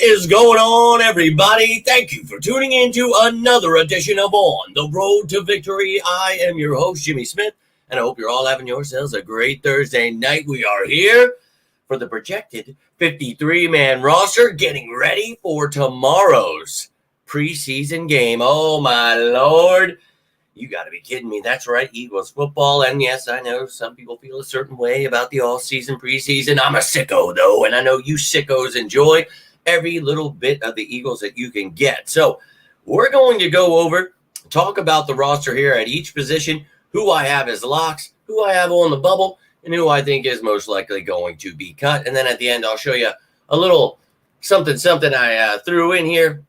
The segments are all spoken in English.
is going on, everybody? Thank you for tuning in to another edition of On the Road to Victory. I am your host, Jimmy Smith, and I hope you're all having yourselves a great Thursday night. We are here for the projected 53-man roster, getting ready for tomorrow's preseason game. Oh, my Lord. You got to be kidding me. That's right, Eagles football. And yes, I know some people feel a certain way about the all-season, preseason. I'm a sicko, though, and I know you sickos enjoy every little bit of the Eagles that you can get. So we're going to go over, talk about the roster here at each position, who I have as locks, who I have on the bubble, and who I think is most likely going to be cut. And then at the end, I'll show you a little something I threw in here.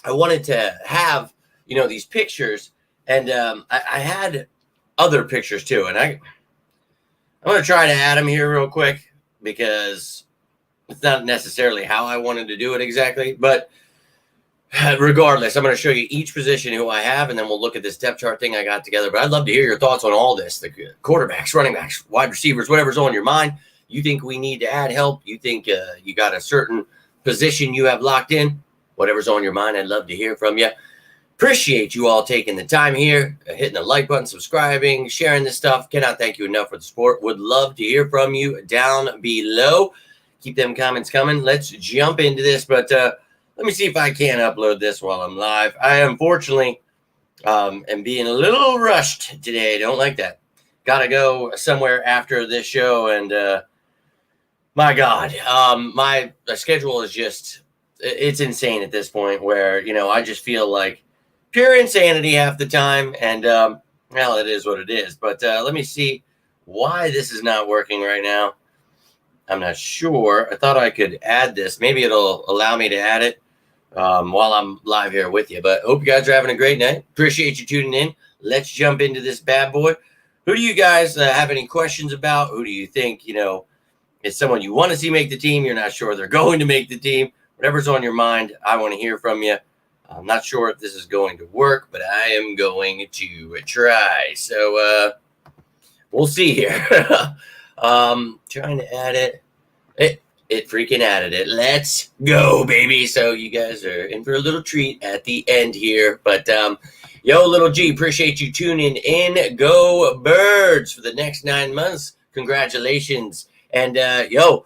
I wanted to have, these pictures. And I had other pictures too, and I'm going to try to add them here real quick because it's not necessarily how I wanted to do it exactly. But regardless, I'm going to show you each position who I have, and then we'll look at this depth chart thing I got together. But I'd love to hear your thoughts on all this, the quarterbacks, running backs, wide receivers, whatever's on your mind. You think we need to add help? You think you got a certain position you have locked in? Whatever's on your mind, I'd love to hear from you. Appreciate you all taking the time here, hitting the like button, subscribing, sharing this stuff. Cannot thank you enough for the support. Would love to hear from you down below. Keep them comments coming. Let's jump into this. But let me see if I can upload this while I'm live. I unfortunately am being a little rushed today. Don't like that. Got to go somewhere after this show. And my God, my schedule is just, it's insane at this point where, I just feel like pure insanity half the time, and well, it is what it is. But let me see why this is not working right now. I'm not sure. I thought I could add this. Maybe it'll allow me to add it while I'm live here with you. But hope you guys are having a great night. Appreciate you tuning in. Let's jump into this bad boy. Who do you guys have any questions about? Who do you think, is someone you want to see make the team? You're not sure they're going to make the team. Whatever's on your mind, I want to hear from you. I'm not sure if this is going to work, but I am going to try. So we'll see here. Trying to add it. It freaking added it. Let's go, baby. So you guys are in for a little treat at the end here. But yo, little G, appreciate you tuning in. Go Birds for the next 9 months. Congratulations. And yo,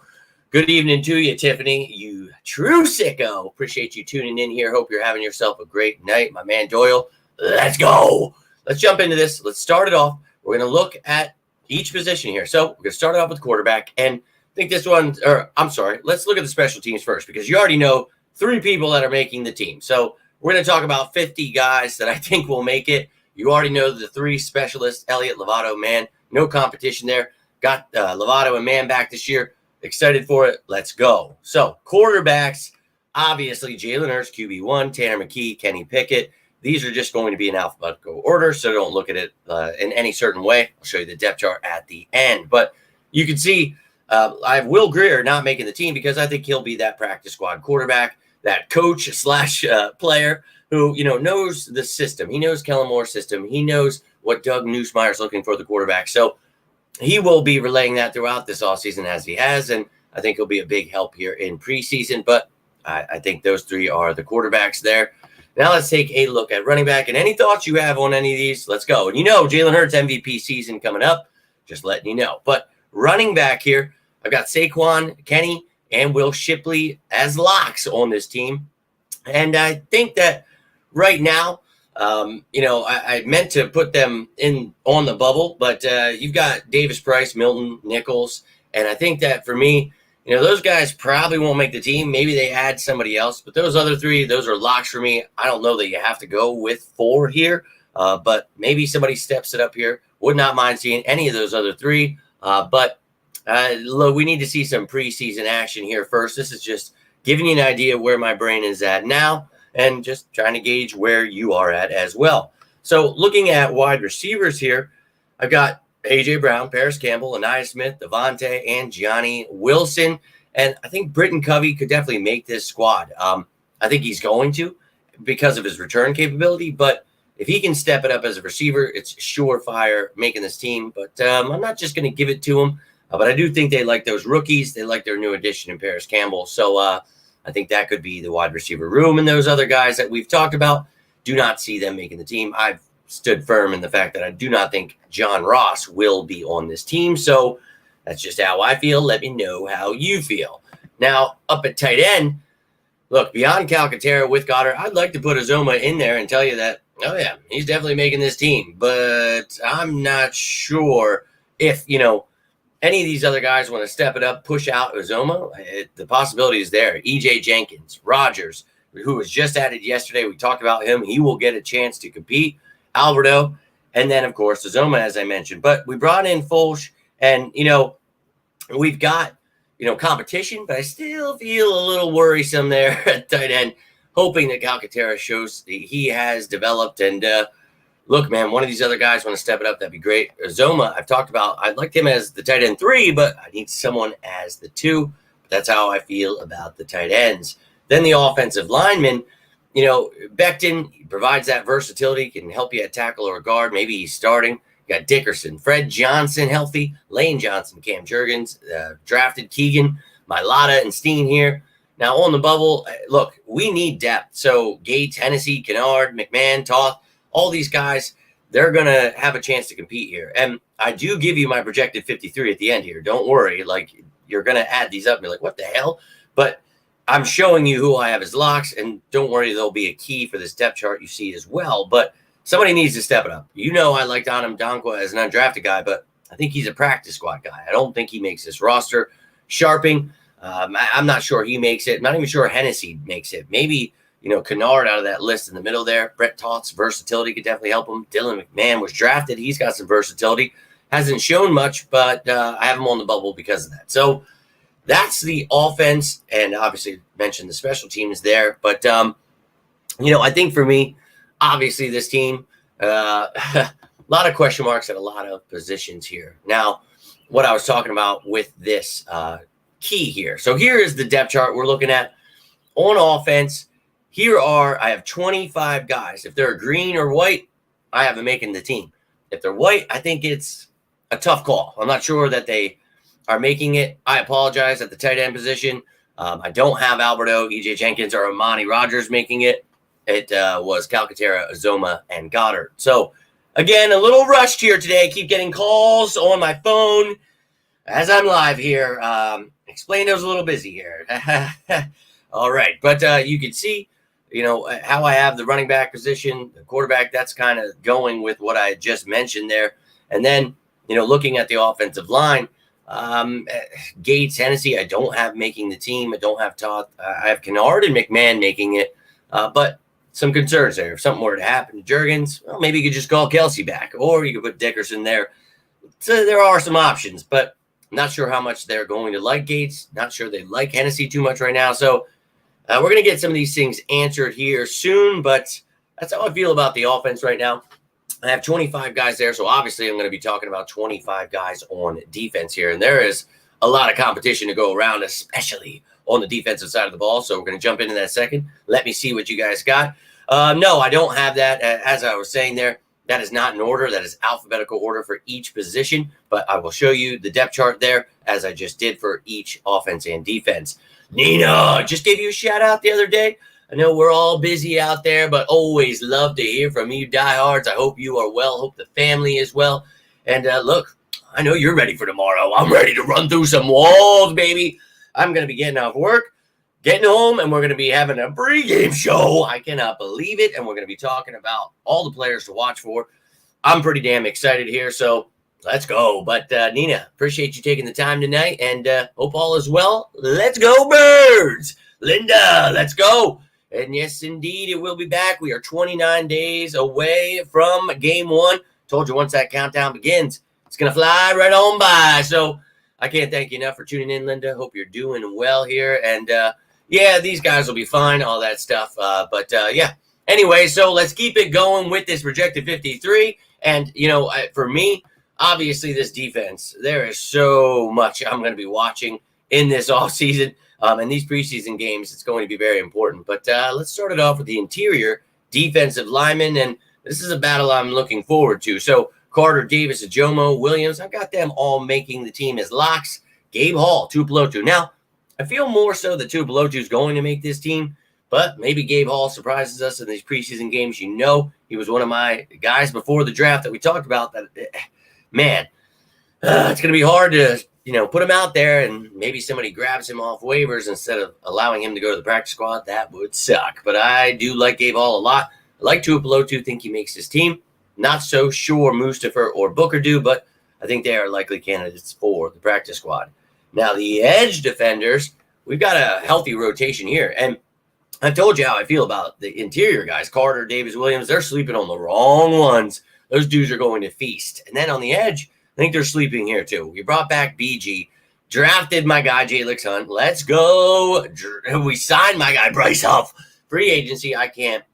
good evening to you, Tiffany. You true sicko. Appreciate you tuning in here. Hope you're having yourself a great night. My man Doyle, let's go. Let's jump into this. Let's start it off. We're going to look at each position here. So we're going to start it off with quarterback. And I think this one, let's look at the special teams first because you already know 3 people that are making the team. So we're going to talk about 50 guys that I think will make it. You already know the 3 specialists, Elliott, Lovato, Mann. No competition there. Got Lovato and Mann back this year. Excited for it. Let's go. So quarterbacks, obviously Jalen Hurts, QB1, Tanner McKee, Kenny Pickett. These are just going to be in alphabetical order, so don't look at it in any certain way. I'll show you the depth chart at the end. But you can see I have Will Grier not making the team because I think he'll be that practice squad quarterback, that coach / player who, knows the system. He knows Kellen Moore's system. He knows what Doug Nussmeier's looking for the quarterback. So he will be relaying that throughout this offseason as he has, and I think he'll be a big help here in preseason. But I think those 3 are the quarterbacks there. Now let's take a look at running back. And any thoughts you have on any of these, let's go. And Jalen Hurts MVP season coming up, just letting you know. But running back here, I've got Saquon, Kenny, and Will Shipley as locks on this team. And I think that right now, I meant to put them in on the bubble, but you've got Davis Price, Milton, Nichols, and I think that for me, those guys probably won't make the team. Maybe they add somebody else, but those other 3, those are locks for me. I don't know that you have to go with 4 here, but maybe somebody steps it up here. Would not mind seeing any of those other 3, but look, we need to see some preseason action here first. This is just giving you an idea of where my brain is at now, and just trying to gauge where you are at as well. So looking at wide receivers here, I've got A.J. Brown, Paris Campbell, Anaya Smith, Devontae, and Johnny Wilson. And I think Britton Covey could definitely make this squad. I think he's going to because of his return capability. But if he can step it up as a receiver, it's surefire making this team. But I'm not just going to give it to him. But I do think they like those rookies. They like their new addition in Paris Campbell. So I think that could be the wide receiver room. And those other guys that we've talked about, do not see them making the team. I've stood firm in the fact that I do not think John Ross will be on this team. So that's just how I feel. Let me know how you feel. Now, up at tight end, look, beyond Calcaterra with Goddard, I'd like to put Uzomah in there and tell you that, oh, yeah, he's definitely making this team. But I'm not sure if, any of these other guys want to step it up, push out Uzomah. The possibility is there. E.J. Jenkins, Rogers, who was just added yesterday. We talked about him. He will get a chance to compete. Alberto, and then, of course, Uzomah, as I mentioned. But we brought in Fulch, and, we've got, competition, but I still feel a little worrisome there at tight end, hoping that Calcaterra shows he has developed. And look, man, one of these other guys want to step it up. That'd be great. Uzomah, I've talked about, I'd like him as the tight end 3, but I need someone as the 2. That's how I feel about the tight ends. Then the offensive linemen, Becton provides that versatility, can help you at tackle or guard. Maybe he's starting. You got Dickerson, Fred Johnson healthy, Lane Johnson, Cam Jurgens, drafted Keegan, Mailata, and Steen here. Now on the bubble, look, we need depth. So Gates, Hennessy, Kennard, McMahon, Toth, all these guys, they're going to have a chance to compete here. And I do give you my projected 53 at the end here. Don't worry. Like, you're going to add these up and be like, what the hell? But I'm showing you who I have as locks, and don't worry, there'll be a key for this depth chart you see as well. But somebody needs to step it up. I like Donham Donkwa as an undrafted guy, but I think he's a practice squad guy. I don't think he makes this roster. Sharping, I'm not sure he makes it. I'm not even sure Hennessy makes it. Maybe, Kennard out of that list in the middle there. Brett Toth's versatility could definitely help him. Dylan McMahon was drafted. He's got some versatility. Hasn't shown much, but I have him on the bubble because of that. So that's the offense, and obviously mentioned the special teams there. But, I think for me, obviously this team, a lot of question marks at a lot of positions here. Now, what I was talking about with this key here. So here is the depth chart we're looking at on offense. I have 25 guys. If they're green or white, I have them making the team. If they're white, I think it's a tough call. I'm not sure that they are making it. I apologize at the tight end position. I don't have Alberto, E.J. Jenkins, or Amani Rogers making it. It was Calcaterra, Uzomah, and Goddard. So, again, a little rushed here today. I keep getting calls on my phone as I'm live here. Explained I was a little busy here. All right. But you can see, how I have the running back position, the quarterback, that's kind of going with what I just mentioned there. And then, looking at the offensive line, Gates, Hennessy, I don't have making the team. I don't have Toth. I have Kennard and McMahon making it. But some concerns there. If something were to happen to Jurgens, well, maybe you could just call Kelsey back, or you could put Dickerson there. So there are some options, but I'm not sure how much they're going to like Gates. Not sure they like Hennessy too much right now. So we're going to get some of these things answered here soon, but that's how I feel about the offense right now. I have 25 guys there, so obviously I'm going to be talking about 25 guys on defense here, and there is a lot of competition to go around, especially on the defensive side of the ball. So we're going to jump into that second. Let me see what you guys got. No, I don't have that. As I was saying there, that is not in order. That is alphabetical order for each position, but I will show you the depth chart there as I just did for each offense and defense. Nina, just gave you a shout out the other day. I know we're all busy out there, but always love to hear from you diehards. I hope you are well. Hope the family is well. And look, I know you're ready for tomorrow. I'm ready to run through some walls, baby. I'm going to be getting off work, getting home, and we're going to be having a pregame show. I cannot believe it. And we're going to be talking about all the players to watch for. I'm pretty damn excited here, so let's go. But Nina, appreciate you taking the time tonight, and hope all is well. Let's go, Birds. Linda, let's go. And yes, indeed, it will be back. We are 29 days away from game 1. Told you once that countdown begins, it's going to fly right on by. So I can't thank you enough for tuning in, Linda. Hope you're doing well here. And, yeah, these guys will be fine, all that stuff. But yeah, anyway, so let's keep it going with this projected 53. And, for me, obviously this defense, there is so much I'm going to be watching in this offseason. And these preseason games, it's going to be very important. But let's start it off with the interior defensive linemen. And this is a battle I'm looking forward to. So Carter, Davis, Ajomo, Williams, I've got them all making the team as locks. Gabe Hall, Tupelotu. Now, I feel more so that Tuipulotu is going to make this team, but maybe Gabe Hall surprises us in these preseason games. You know, he was one of my guys before the draft that we talked about. That man, it's going to be hard to put him out there and maybe somebody grabs him off waivers instead of allowing him to go to the practice squad. That would suck. But I do like Gabe Hall a lot. I like Tuipulotu, think he makes his team. Not so sure Mustafa or Booker do, but I think they are likely candidates for the practice squad. Now, the edge defenders, we've got a healthy rotation here. And I told you how I feel about the interior guys. Carter, Davis, Williams, they're sleeping on the wrong ones. Those dudes are going to feast. And then on the edge, I think they're sleeping here too. We brought back BG, drafted my guy, Jalix Hunt. Let's go. We signed my guy, Bryce Huff. Free agency, I can't.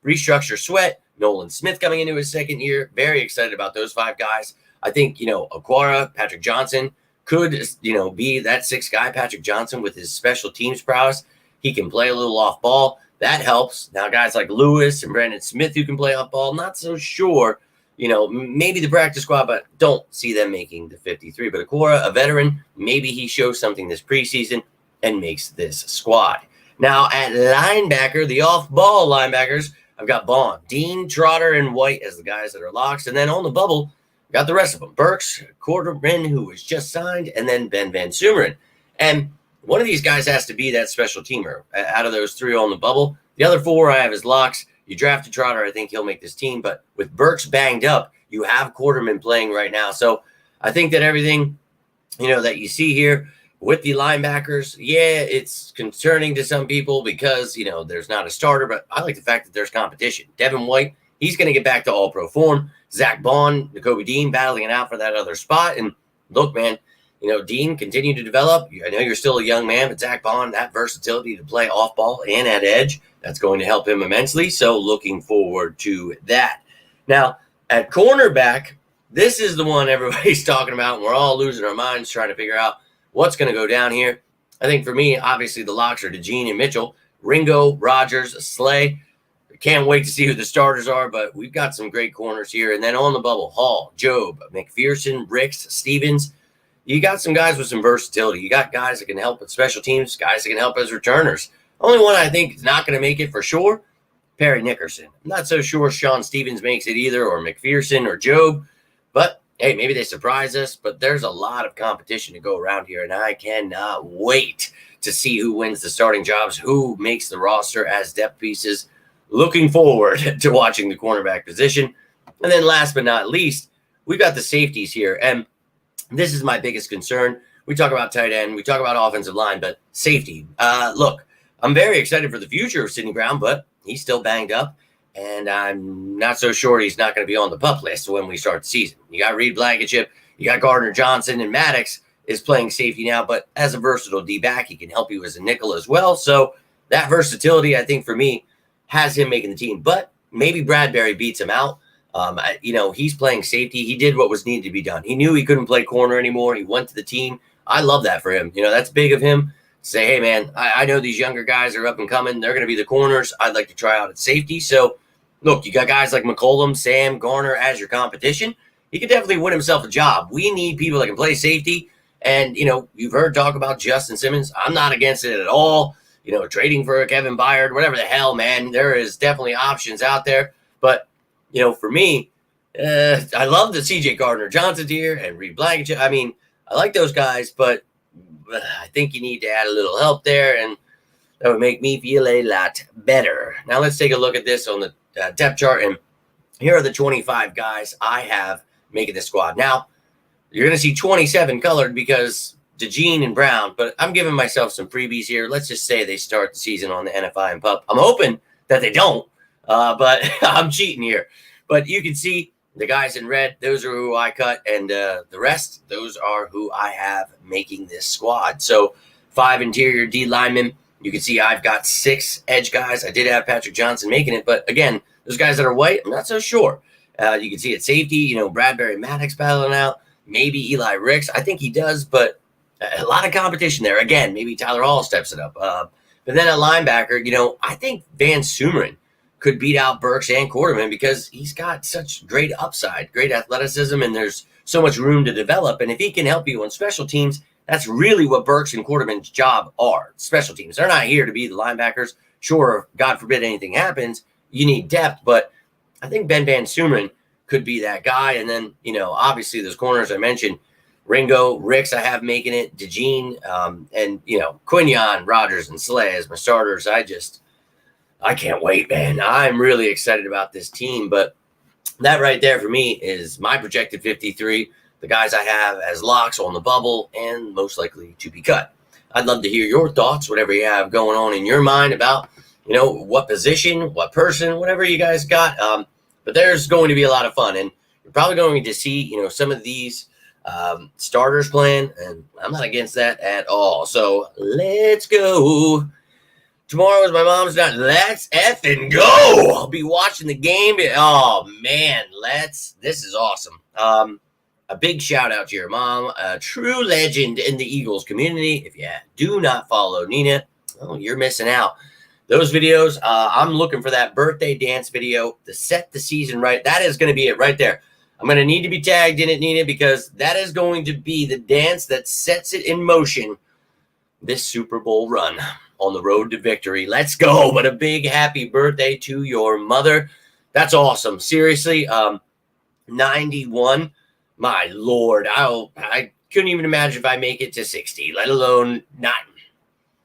Restructure Sweat. Nolan Smith coming into his second year. Very excited about those 5 guys. I think, Aquara, Patrick Johnson could, be that 6th guy, Patrick Johnson, with his special teams prowess. He can play a little off ball. That helps. Now, guys like Lewis and Brandon Smith who can play off ball, not so sure. Maybe the practice squad, but don't see them making the 53. But Aquara, a veteran, maybe he shows something this preseason and makes this squad. Now, at linebacker, the off-ball linebackers, I've got Bond, Dean, Trotter, and White as the guys that are locks. And then on the bubble, got the rest of them. Burks, Quarterman, who was just signed, and then Ben Van Sumeren. And one of these guys has to be that special teamer out of those 3 on the bubble. The other 4 I have as locks. You drafted Trotter, I think he'll make this team. But with Burks banged up, you have Quarterman playing right now. So I think that everything, that you see here with the linebackers, yeah, it's concerning to some people because, there's not a starter. But I like the fact that there's competition. Devin White, he's going to get back to all-pro form. Zach Bond, Nakobe Dean battling it out for that other spot. And look, man, Dean, continue to develop. I know you're still a young man, but Zach Bond, that versatility to play off ball and at edge, that's going to help him immensely. So looking forward to that. Now, at cornerback, this is the one everybody's talking about, and we're all losing our minds trying to figure out what's going to go down here. I think for me, obviously, the locks are DeGene and Mitchell. Ringo, Rogers, Slay. Can't wait to see who the starters are, but we've got some great corners here. And then on the bubble, Hall, Job, McPherson, Ricks, Stevens. You got some guys with some versatility. You got guys that can help with special teams, guys that can help as returners. Only one I think is not going to make it for sure, Perry Nickerson. I'm not so sure Sean Stevens makes it either, or McPherson or Job. But, hey, maybe they surprise us. But there's a lot of competition to go around here, and I cannot wait to see who wins the starting jobs, who makes the roster as depth pieces. Looking forward to watching the cornerback position. And then last but not least, we've got the safeties here. And this is my biggest concern. We talk about tight end, we talk about offensive line, but safety. Look, I'm very excited for the future of Sidney Brown, but he's still banged up, and I'm not so sure he's not going to be on the PUP list when we start the season. You got Reed Blankenship, you got Gardner Johnson, and Maddox is playing safety now, but as a versatile D-back, he can help you as a nickel as well. So that versatility, I think, for me, has him making the team. But maybe Bradbury beats him out. He's playing safety. He did what was needed to be done. He knew he couldn't play corner anymore. He went to the team. I love that for him. That's big of him. Say, hey, man, I know these younger guys are up and coming. They're going to be the corners. I'd like to try out at safety. So, look, you got guys like McCollum, Sam, Garner as your competition. He could definitely win himself a job. We need people that can play safety. And, you've heard talk about Justin Simmons. I'm not against it at all. Trading for a Kevin Byard, whatever the hell, man. There is definitely options out there. But, for me, I love the CJ Gardner Johnson here and Reed Blankenship. I mean, I like those guys, but I think you need to add a little help there, and that would make me feel a lot better. Now let's take a look at this on the depth chart, and here are the 25 guys I have making the squad. Now, you're going to see 27 colored because DeGene and Brown, but I'm giving myself some freebies here. Let's just say they start the season on the NFI and PUP. I'm hoping that they don't, but I'm cheating here. But you can see the guys in red, those are who I cut, and the rest, those are who I have making this squad. So 5 interior D linemen. You can see I've got 6 edge guys. I did have Patrick Johnson making it, but again, those guys that are white, I'm not so sure. You can see at safety, Bradbury Maddox battling out. Maybe Eli Ricks. I think he does, but a lot of competition there. Again, maybe Tyler Hall steps it up. But then at linebacker, I think Van Sumeren could beat out Burks and Quarterman because he's got such great upside, great athleticism, and there's so much room to develop. And if he can help you on special teams, That's really what Burks and Quarterman's job are, special teams. They're not here to be the linebackers. Sure, God forbid anything happens, you need depth, but I think Ben Van Sumeren could be that guy. And then, obviously those corners I mentioned, Ringo, Ricks, I have making it, DeJean, and, Quinion, Rogers, and Slay as my starters. I can't wait, man. I'm really excited about this team. But that right there for me is my projected 53, the guys I have as locks on the bubble and most likely to be cut. I'd love to hear your thoughts, whatever you have going on in your mind about, what position, what person, whatever you guys got. But there's going to be a lot of fun. And you're probably going to see, some of these starters playing. And I'm not against that at all. So let's go. Tomorrow is my mom's night. Let's effing go. I'll be watching the game. Oh, man. This is awesome. A big shout out to your mom, a true legend in the Eagles community. If you do not follow Nina, oh, you're missing out. Those videos, I'm looking for that birthday dance video to set the season right. That is going to be it right there. I'm going to need to be tagged in it, Nina, because that is going to be the dance that sets it in motion this Super Bowl run on the road to victory. Let's go. But a big happy birthday to your mother. That's awesome. Seriously, 91. My Lord, I couldn't even imagine if I make it to 60, let alone 9.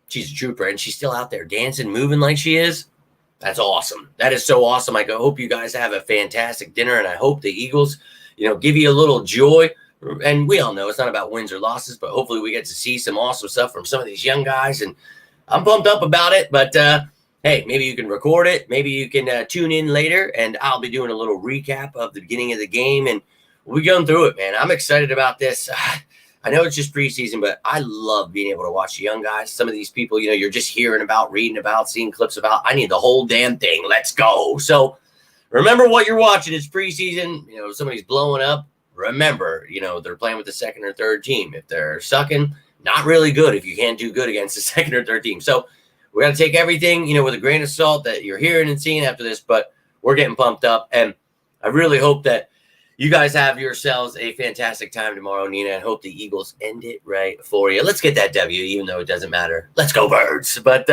She's a trooper, and she's still out there dancing, moving like she is. That's awesome. That is so awesome. I hope you guys have a fantastic dinner, and I hope the Eagles, give you a little joy. And we all know it's not about wins or losses, but hopefully we get to see some awesome stuff from some of these young guys, and I'm pumped up about it. But, hey, maybe you can record it. Maybe you can tune in later, and I'll be doing a little recap of the beginning of the game, and we'll be going through it, man. I'm excited about this. I know it's just preseason, but I love being able to watch the young guys. Some of these people, you're just hearing about, reading about, seeing clips about. I need the whole damn thing. Let's go. So remember what you're watching. It's preseason. Somebody's blowing up. Remember, they're playing with the second or third team. If they're sucking, not really good if you can't do good against the second or third team. So we got to take everything, with a grain of salt that you're hearing and seeing after this, but we're getting pumped up. And I really hope that you guys have yourselves a fantastic time tomorrow, Nina, and hope the Eagles end it right for you. Let's get that W, even though it doesn't matter. Let's go, Birds. But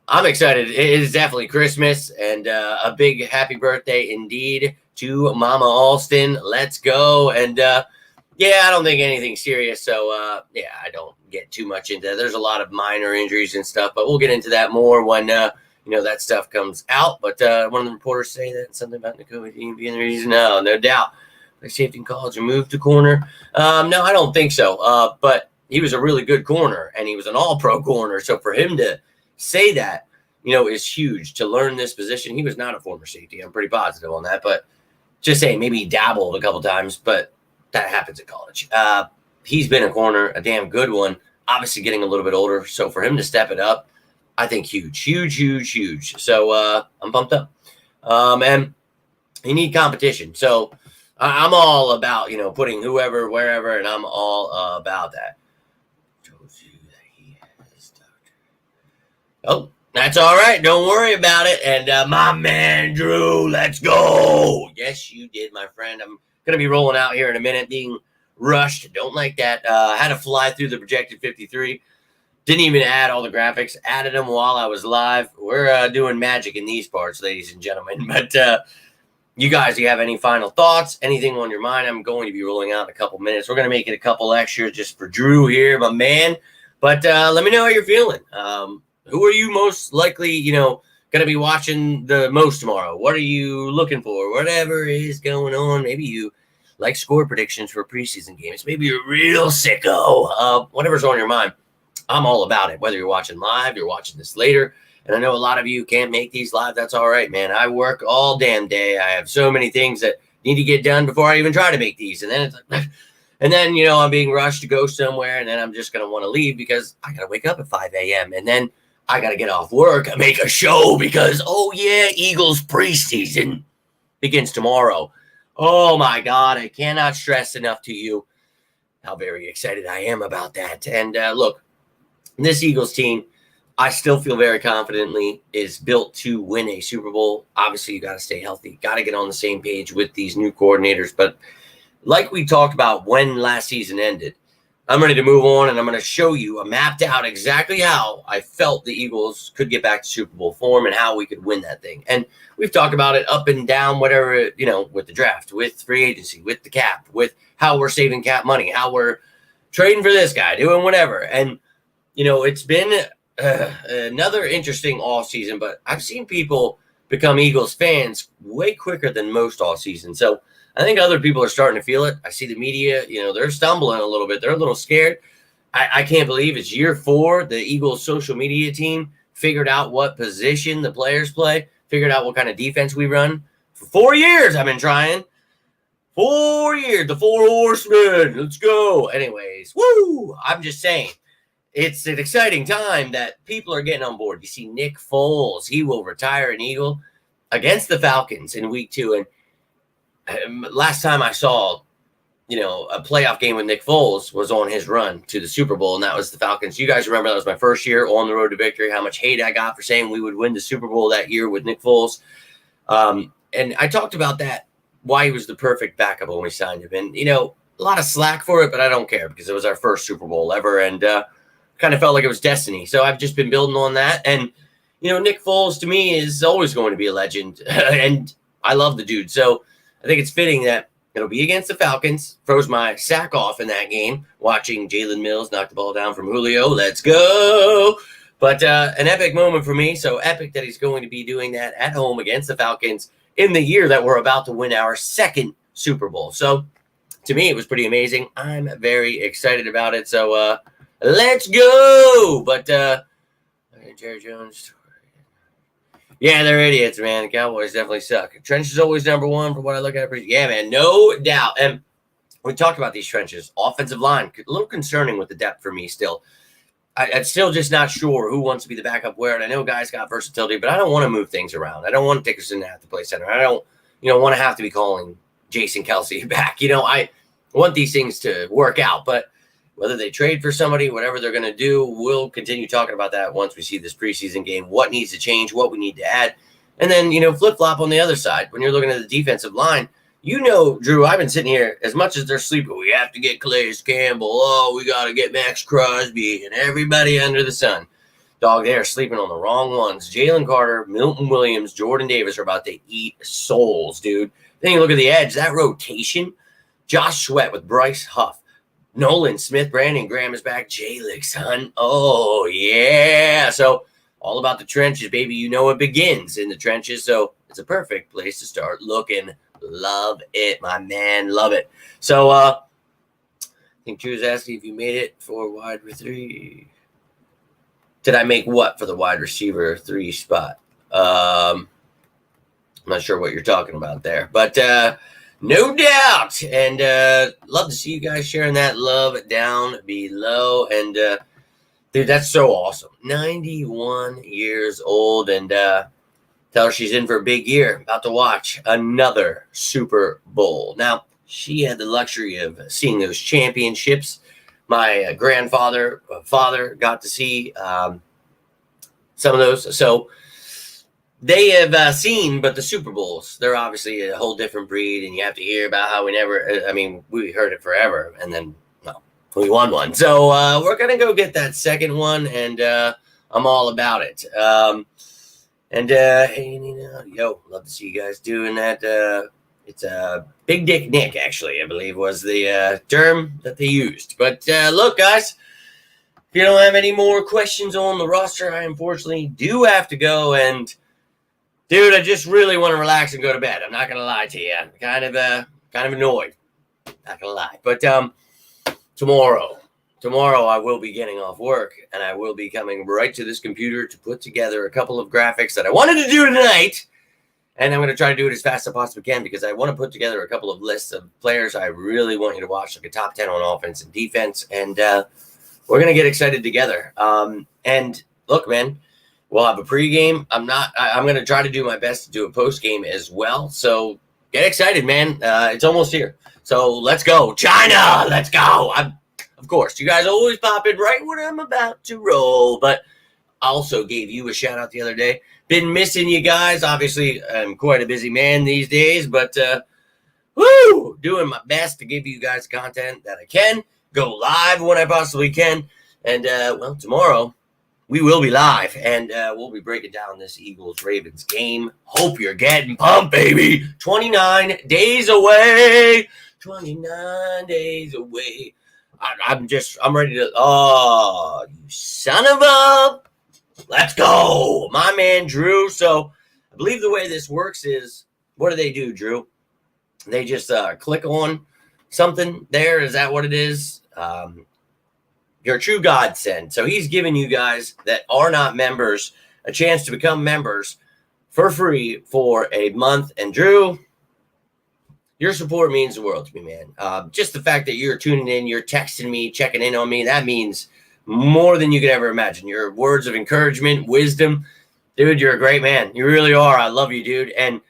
I'm excited. It is definitely Christmas, and a big happy birthday indeed to Mama Alston. Let's go. And, I don't think anything serious, so, I don't get too much into that. There's a lot of minor injuries and stuff, but we'll get into that more when that stuff comes out. But one of the reporters say that something about Nakobe being the reason. No doubt. Like safety in college and moved to corner. No, I don't think so. But he was a really good corner, and he was an all-pro corner. So for him to say that, is huge. To learn this position, he was not a former safety. I'm pretty positive on that. But just saying, maybe he dabbled a couple times, but that happens at college. He's been a corner, a damn good one. Obviously getting a little bit older. So for him to step it up, I think huge. So I'm pumped up. And you need competition. So I'm all about, putting whoever, wherever, and I'm all about that. Oh, that's all right. Don't worry about it. And my man, Drew, let's go. Yes, you did, my friend. I'm going to be rolling out here in a minute, being rushed. Don't like that. Had to fly through the projected 53. Didn't even add all the graphics. Added them while I was live. We're doing magic in these parts, ladies and gentlemen. But you guys, do you have any final thoughts? Anything on your mind? I'm going to be rolling out in a couple minutes. We're going to make it a couple extras just for Drew here, my man. But let me know how you're feeling. Who are you most likely, going to be watching the most tomorrow? What are you looking for? Whatever is going on. Maybe you like score predictions for preseason games. Maybe you're real sicko. Whatever's on your mind. I'm all about it, whether you're watching live, you're watching this later. And I know a lot of you can't make these live. That's all right, man. I work all damn day. I have so many things that need to get done before I even try to make these. And then it's like, and then, I'm being rushed to go somewhere, and then I'm just going to want to leave because I got to wake up at 5 a.m. And then I got to get off work and make a show because, Eagles preseason begins tomorrow. Oh, my God. I cannot stress enough to you how very excited I am about that. And look, this Eagles team, I still feel very confidently is built to win a Super Bowl. Obviously, you got to stay healthy. Got to get on the same page with these new coordinators. But like we talked about when last season ended, I'm ready to move on, and I'm going to show you, I mapped out exactly how I felt the Eagles could get back to Super Bowl form and how we could win that thing. And we've talked about it up and down, whatever, with the draft, with free agency, with the cap, with how we're saving cap money, how we're trading for this guy, doing whatever. And, it's been another interesting offseason, but I've seen people become Eagles fans way quicker than most offseason. So I think other people are starting to feel it. I see the media, they're stumbling a little bit. They're a little scared. I can't believe it's year 4. The Eagles social media team figured out what position the players play, figured out what kind of defense we run. For 4 years, I've been trying. 4 years, the 4 horsemen. Let's go. Anyways, woo! I'm just saying, it's an exciting time that people are getting on board. You see Nick Foles, he will retire an Eagle against the Falcons in week 2. And last time I saw, a playoff game with Nick Foles was on his run to the Super Bowl, and that was the Falcons. You guys remember that was my first year on the road to victory, how much hate I got for saying we would win the Super Bowl that year with Nick Foles. And I talked about that, why he was the perfect backup when we signed him. And, a lot of slack for it, but I don't care because it was our first Super Bowl ever, and kind of felt like it was destiny. So I've just been building on that. And, Nick Foles to me is always going to be a legend, and I love the dude. So I think it's fitting that it'll be against the Falcons. Froze my sack off in that game, watching Jalen Mills knock the ball down from Julio. Let's go. But an epic moment for me. So epic that he's going to be doing that at home against the Falcons in the year that we're about to win our second Super Bowl. So to me, it was pretty amazing. I'm very excited about it. So let's go. But Jerry Jones. Yeah, they're idiots, man. The Cowboys definitely suck. Trench is always number 1 for what I look at. Yeah, man, no doubt. And we talked about these trenches. Offensive line, a little concerning with the depth for me still. I'm still just not sure who wants to be the backup where. And I know guys got versatility, but I don't want to move things around. I don't want Dickerson to have to play center. I don't, want to have to be calling Jason Kelce back. I want these things to work out, but whether they trade for somebody, whatever they're going to do, we'll continue talking about that once we see this preseason game, what needs to change, what we need to add. And then, flip-flop on the other side. When you're looking at the defensive line, Drew, I've been sitting here, as much as they're sleeping, we have to get Calais Campbell. Oh, we got to get Max Crosby and everybody under the sun. Dog, they are sleeping on the wrong ones. Jalen Carter, Milton Williams, Jordan Davis are about to eat souls, dude. Then you look at the edge, that rotation, Josh Sweat with Bryce Huff. Nolan Smith, Brandon Graham is back. Jalen Hunt. Oh, yeah. So all about the trenches, baby. It begins in the trenches. So it's a perfect place to start looking. Love it, my man. Love it. So I think Drew's asking if you made it for wide receiver 3. Did I make what for the wide receiver 3 spot? I'm not sure what you're talking about there. But no doubt. And love to see you guys sharing that love down below. And, dude, that's so awesome. 91 years old. And tell her she's in for a big year. About to watch another Super Bowl. Now, she had the luxury of seeing those championships. My grandfather, father got to see some of those. So they have seen, but the Super Bowls, they're obviously a whole different breed, and you have to hear about how we heard it forever, and then, we won one. So we're going to go get that second one, and I'm all about it. Love to see you guys doing that. It's Big Dick Nick, actually, I believe, was the term that they used. But look, guys, if you don't have any more questions on the roster, I unfortunately do have to go. And dude, I just really want to relax and go to bed. I'm not gonna lie to you. I'm kind of annoyed. Not gonna lie. But tomorrow I will be getting off work, and I will be coming right to this computer to put together a couple of graphics that I wanted to do tonight. And I'm going to try to do it as fast as I possibly can because I want to put together a couple of lists of players I really want you to watch, like a top 10 on offense and defense. And we're going to get excited together. And look, man, we'll have a pregame. I'm going to try to do my best to do a postgame as well. So get excited, man. It's almost here. So let's go. China, let's go. Of course, you guys always pop in right when I'm about to roll. But I also gave you a shout out the other day. Been missing you guys. Obviously, I'm quite a busy man these days, but doing my best to give you guys content that I can. go live when I possibly can. And, well, tomorrow we will be live, and we'll be breaking down this Eagles-Ravens game. Hope you're getting pumped, baby. 29 days away. 29 days away. I'm ready to, oh, you son of a, let's go. My man, Drew. So I believe the way this works is, what do, Drew? They just click on something there. Is that what it is? You're a true godsend. So he's giving you guys that are not members a chance to become members for free for a month. And Drew, your support means the world to me, man. Just the fact that you're tuning in, you're texting me, checking in on me, that means more than you could ever imagine. Your words of encouragement, wisdom, dude, you're a great man. You really are. I love you, dude. And,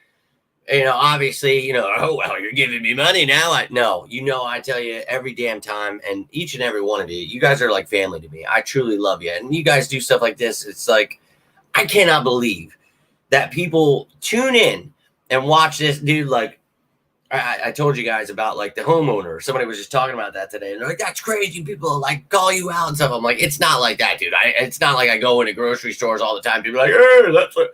obviously, oh, well, you're giving me money now. I tell you every damn time, and each and every one of you guys are like family to me. I truly love you. And you guys do stuff like this. It's like, I cannot believe that people tune in and watch this, dude. Like, I told you guys about like the homeowner. Somebody was just talking about that today. And they're like, that's crazy. People like call you out and stuff. I'm like, it's not like that, dude. It's not like I go into grocery stores all the time. People are like, hey, that's what.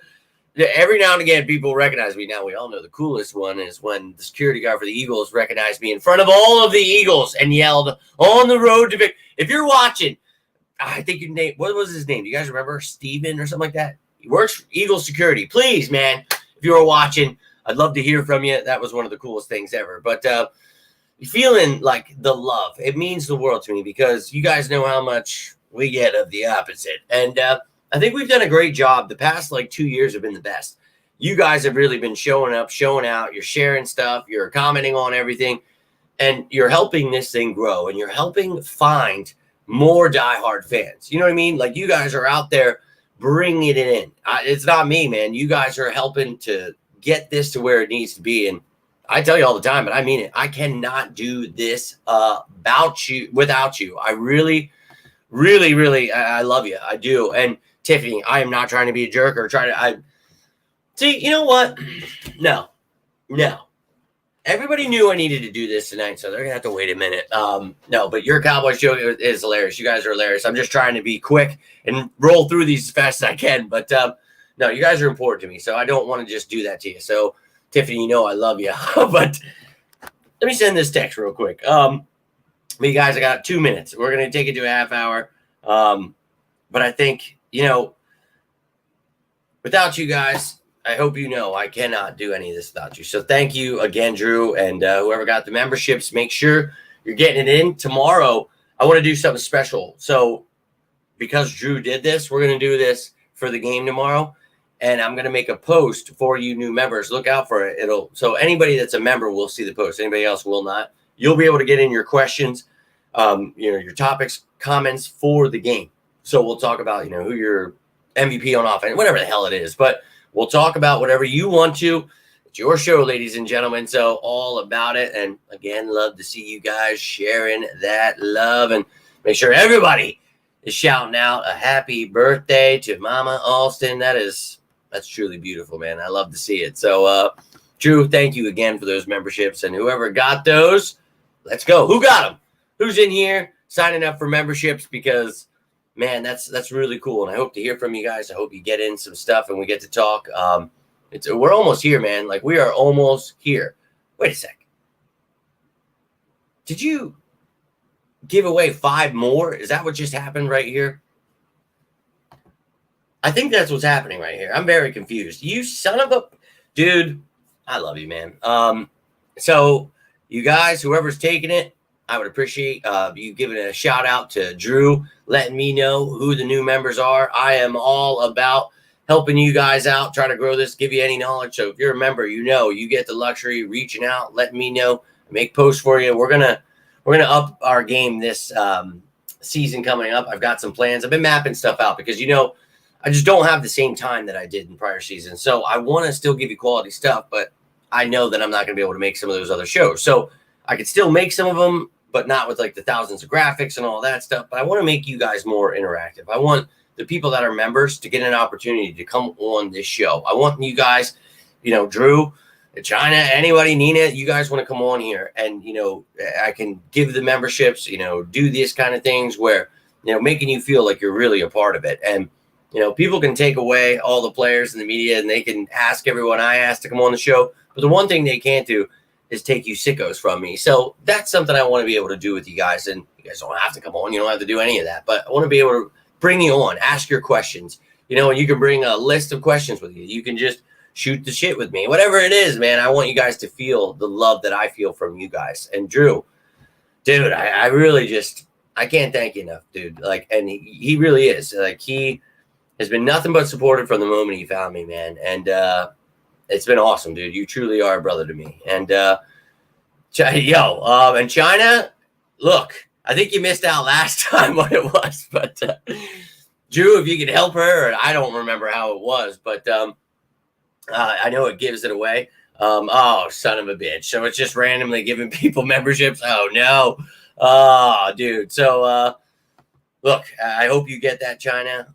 Every now and again, people recognize me. Now, we all know the coolest one is when the security guard for the Eagles recognized me in front of all of the Eagles and yelled, on the road to victory. If you're watching, I think your name, what was his name? Do you guys remember? Steven or something like that? He works for Eagles security. Please, man, if you are watching, I'd love to hear from you. That was one of the coolest things ever. But feeling like the love, it means the world to me because you guys know how much we get of the opposite. And I think we've done a great job. The past 2 years have been the best. You guys have really been showing up, showing out. You're sharing stuff. You're commenting on everything. And you're helping this thing grow. And you're helping find more diehard fans. You know what I mean? Like, you guys are out there bringing it in. It's not me, man. You guys are helping to get this to where it needs to be. And I tell you all the time, but I mean it. I cannot do this without you. I really, really, really, I love you. I do. And Tiffany, I am not trying to be a jerk or see, you know what? No. Everybody knew I needed to do this tonight, so they're going to have to wait a minute. No, but your Cowboys show is hilarious. You guys are hilarious. I'm just trying to be quick and roll through these as fast as I can. But no, you guys are important to me, so I don't want to just do that to you. So, Tiffany, I love you. But let me send this text real quick. But you guys, I got 2 minutes. We're going to take it to a half hour. But I think, without you guys, I hope I cannot do any of this without you. So thank you again, Drew, and whoever got the memberships. Make sure you're getting it in. Tomorrow, I want to do something special. So because Drew did this, we're going to do this for the game tomorrow. And I'm going to make a post for you new members. Look out for it. So anybody that's a member will see the post. Anybody else will not. You'll be able to get in your questions, your topics, comments for the game. So we'll talk about, who your MVP on offense, whatever the hell it is. But we'll talk about whatever you want to. It's your show, ladies and gentlemen. So all about it. And again, love to see you guys sharing that love. And make sure everybody is shouting out a happy birthday to Mama Alston. That's truly beautiful, man. I love to see it. So, Drew, thank you again for those memberships. And whoever got those, let's go. Who got them? Who's in here signing up for memberships? Because, man, that's really cool. And I hope to hear from you guys. I hope you get in some stuff and we get to talk. We're almost here, man. Like, we are almost here. Wait a sec. Did you give away 5 more? Is that what just happened right here? I think that's what's happening right here. I'm very confused. You son of a dude. I love you, man. So you guys, whoever's taking it, I would appreciate you giving a shout out to Drew, letting me know who the new members are. I am all about helping you guys out, trying to grow this, give you any knowledge. So if you're a member, you get the luxury of reaching out, letting me know, make posts for you. We're gonna up our game this season coming up. I've got some plans. I've been mapping stuff out because I just don't have the same time that I did in prior seasons. So I want to still give you quality stuff, but I know that I'm not going to be able to make some of those other shows. So I could still make some of them, but not with the thousands of graphics and all that stuff. But I want to make you guys more interactive. I want the people that are members to get an opportunity to come on this show. I want you guys, Drew, China, anybody, Nina, you guys want to come on here and, I can give the memberships, do these kind of things where, making you feel like you're really a part of it. And, people can take away all the players and the media and they can ask everyone I asked to come on the show. But the one thing they can't do is take you sickos from me. So that's something I want to be able to do with you guys. And you guys don't have to come on. You don't have to do any of that. But I want to be able to bring you on, ask your questions, and you can bring a list of questions with you. You can just shoot the shit with me, whatever it is, man. I want you guys to feel the love that I feel from you guys. And Drew, dude, I really just, I can't thank you enough, dude. Like, and he really is. Like, he has been nothing but supportive from the moment he found me, man. And it's been awesome, dude. You truly are a brother to me. And and China, look, I think you missed out last time what it was, but Drew, if you could help her, I don't remember how it was, but I know it gives it away. Oh, son of a bitch. So it's just randomly giving people memberships. Oh, no. Oh, dude. So, look, I hope you get that, China.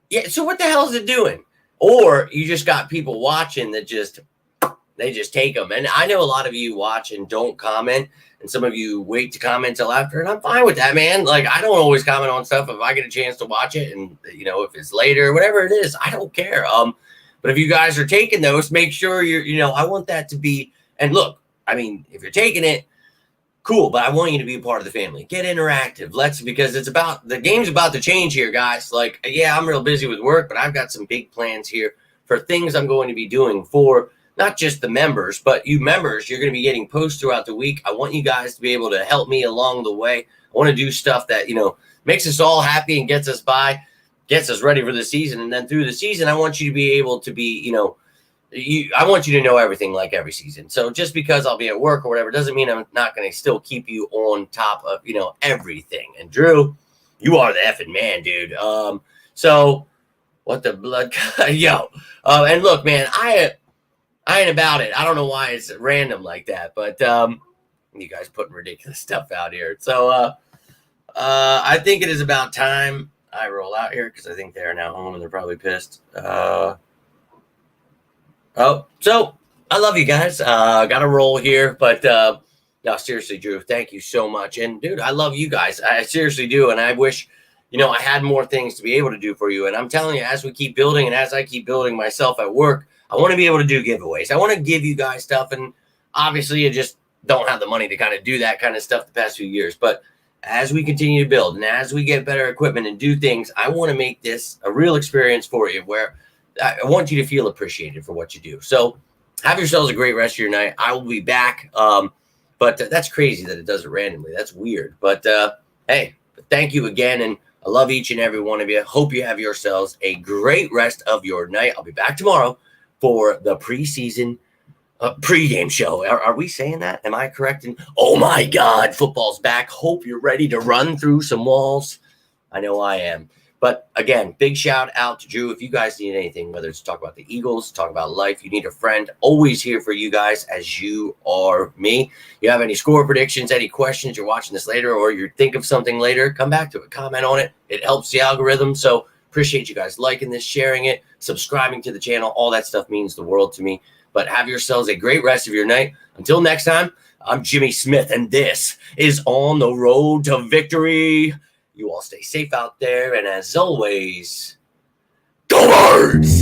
Yeah, so what the hell is it doing? Or you just got people watching that they just take them. And I know a lot of you watch and don't comment, and some of you wait to comment till after, and I'm fine with that, man. Like, I don't always comment on stuff if I get a chance to watch it, and if it's later, whatever it is, I don't care. But if you guys are taking those, make sure I want that to be. And look, I mean, if you're taking it, cool, but I want you to be a part of the family. Get interactive. Because the game's about to change here, guys. Like, yeah, I'm real busy with work, but I've got some big plans here for things I'm going to be doing for not just the members, but you members. You're going to be getting posts throughout the week. I want you guys to be able to help me along the way. I want to do stuff that, makes us all happy and gets us by, gets us ready for the season. And then through the season, I want you to be able to be, I want you to know everything like every season. So just because I'll be at work or whatever doesn't mean I'm not going to still keep you on top of, everything. And Drew, you are the effing man, dude. So what the blood, yo. And look, man, I ain't about it. I don't know why it's random like that, but you guys putting ridiculous stuff out here. So I think it is about time I roll out here because I think they are now home and they're probably pissed. So I love you guys. Got to roll here, but no, seriously, Drew, thank you so much. And dude, I love you guys. I seriously do. And I wish, I had more things to be able to do for you. And I'm telling you, as we keep building and as I keep building myself at work, I want to be able to do giveaways. I want to give you guys stuff. And obviously you just don't have the money to kind of do that kind of stuff the past few years. But as we continue to build and as we get better equipment and do things, I want to make this a real experience for you where I want you to feel appreciated for what you do. So have yourselves a great rest of your night. I will be back. But that's crazy that it does it randomly. That's weird. But hey, thank you again. And I love each and every one of you. Hope you have yourselves a great rest of your night. I'll be back tomorrow for the preseason pregame show. Are we saying that? Am I correct? And oh my God, football's back. Hope you're ready to run through some walls. I know I am. But again, big shout out to Drew. If you guys need anything, whether it's talk about the Eagles, talk about life, you need a friend, always here for you guys as you are me. You have any score predictions, any questions, you're watching this later, or you think of something later, come back to it, comment on it. It helps the algorithm. So appreciate you guys liking this, sharing it, subscribing to the channel. All that stuff means the world to me. But have yourselves a great rest of your night. Until next time, I'm Jimmy Smith, and this is On the Road to Victory. You all stay safe out there, and as always, go Birds!